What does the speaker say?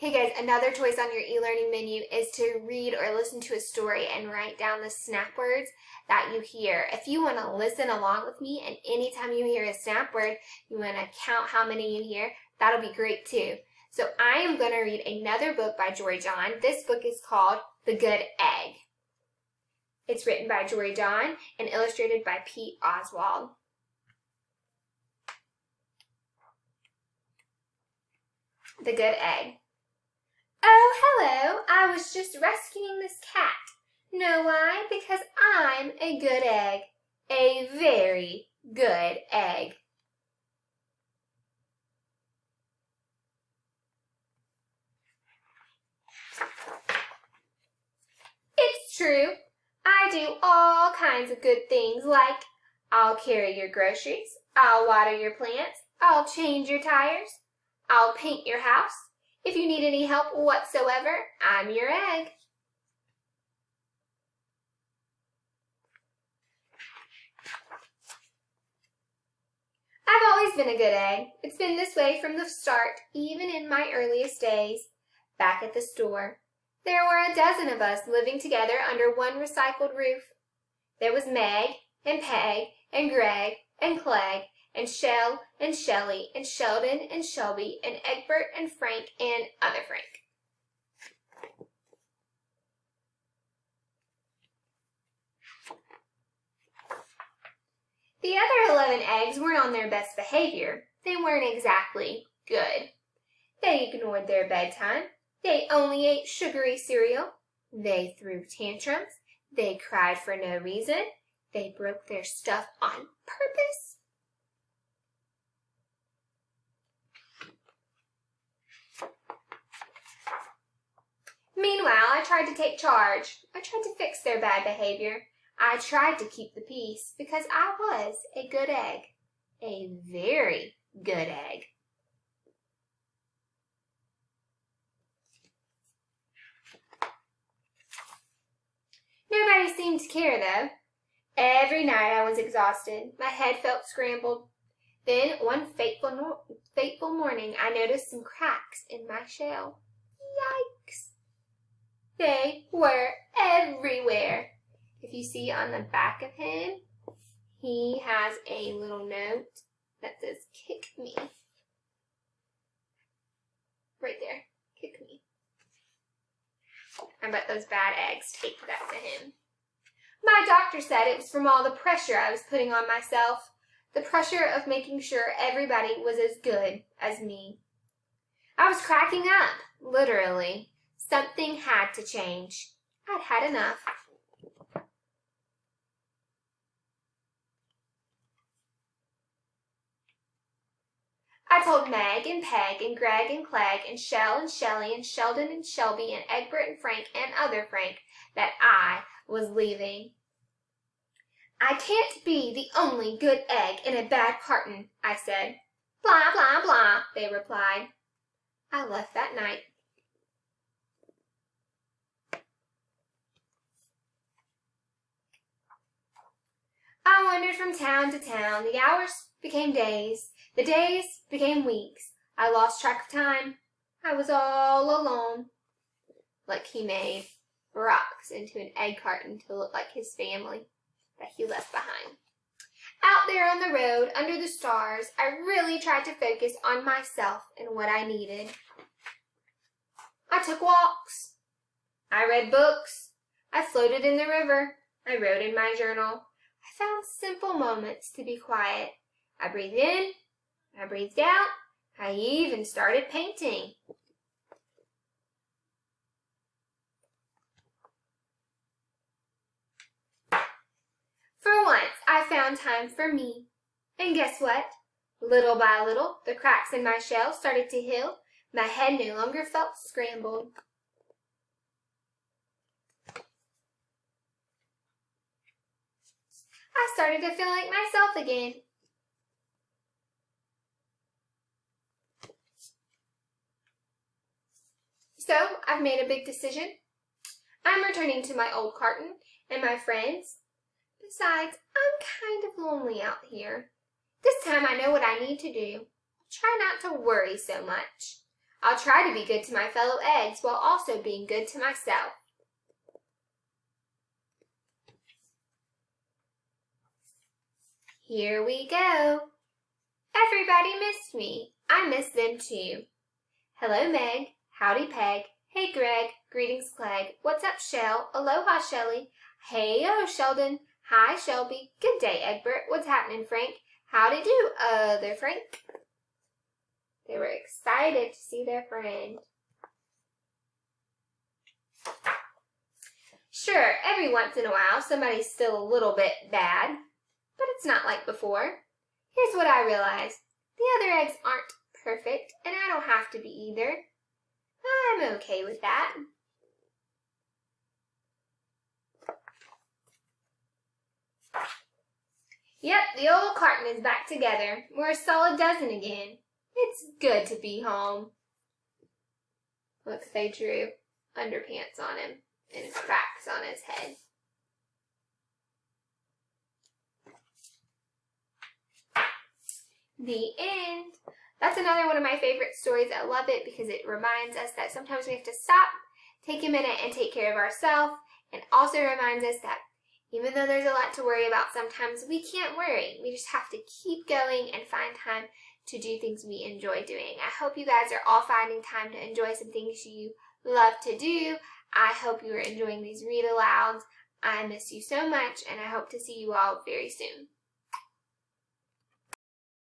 Hey guys, another choice on your e-learning menu is to read or listen to a story and write down the snap words that you hear. If you want to listen along with me and anytime you hear a snap word, you want to count how many you hear, that'll be great too. So I am going to read another book by Jory John. This book is called The Good Egg. It's written by Jory John and illustrated by Pete Oswald. The Good Egg. Oh, hello, I was just rescuing this cat. Know why? Because I'm a good egg. A very good egg. It's true. I do all kinds of good things like I'll carry your groceries, I'll water your plants, I'll change your tires, I'll paint your house. If you need any help whatsoever, I'm your egg. I've always been a good egg. It's been this way from the start, even in my earliest days. Back at the store, there were a dozen of us living together under one recycled roof. There was Meg, and Peg, and Greg, and Clegg, and Shell, and Shelly, and Sheldon, and Shelby, and Egbert, and Frank, and other Frank. The other 11 eggs weren't on their best behavior. They weren't exactly good. They ignored their bedtime. They only ate sugary cereal. They threw tantrums. They cried for no reason. They broke their stuff on purpose. Meanwhile, I tried to take charge. I tried to fix their bad behavior. I tried to keep the peace because I was a good egg. A very good egg. Nobody seemed to care, though. Every night I was exhausted. My head felt scrambled. Then, one fateful morning, I noticed some cracks in my shell. Yikes! They were everywhere. If you see on the back of him, he has a little note that says, "Kick me." Right there, kick me. I bet those bad eggs taped that to him. My doctor said it was from all the pressure I was putting on myself, the pressure of making sure everybody was as good as me. I was cracking up, literally. Something had to change. I'd had enough. I told Meg and Peg and Greg and Clegg and Shell and Shelly and Sheldon and Shelby and Egbert and Frank and other Frank that I was leaving. I can't be the only good egg in a bad carton, I said. Blah, blah, blah, they replied. I left that night. I wandered from town to town. The hours became days. The days became weeks. I lost track of time. I was all alone. Like he made rocks into an egg carton to look like his family that he left behind. Out there on the road, under the stars, I really tried to focus on myself and what I needed. I took walks. I read books. I floated in the river. I wrote in my journal. I found simple moments to be quiet. I breathed in. I breathed out. I even started painting. For once, I found time for me. And guess what? Little by little, the cracks in my shell started to heal. My head no longer felt scrambled. I started to feel like myself again. So, I've made a big decision. I'm returning to my old carton and my friends. Besides, I'm kind of lonely out here. This time I know what I need to do. Try not to worry so much. I'll try to be good to my fellow eggs while also being good to myself. Here we go. Everybody missed me. I missed them too. Hello, Meg. Howdy, Peg. Hey, Greg. Greetings, Clegg. What's up, Shell? Aloha, Shelly. Hey-o, Sheldon. Hi, Shelby. Good day, Egbert. What's happening, Frank? Howdy do, other Frank. They were excited to see their friend. Sure, every once in a while somebody's still a little bit bad, but it's not like before. Here's what I realized. The other eggs aren't perfect, and I don't have to be either. I'm okay with that. Yep, the old carton is back together. We're a solid dozen again. It's good to be home. Look, they drew underpants on him and cracks on his head. The end. That's another one of my favorite stories. I love it because it reminds us that sometimes we have to stop, take a minute, and take care of ourselves. And also reminds us that even though there's a lot to worry about, sometimes we can't worry. We just have to keep going and find time to do things we enjoy doing. I hope you guys are all finding time to enjoy some things you love to do. I hope you are enjoying these read alouds. I miss you so much, and I hope to see you all very soon.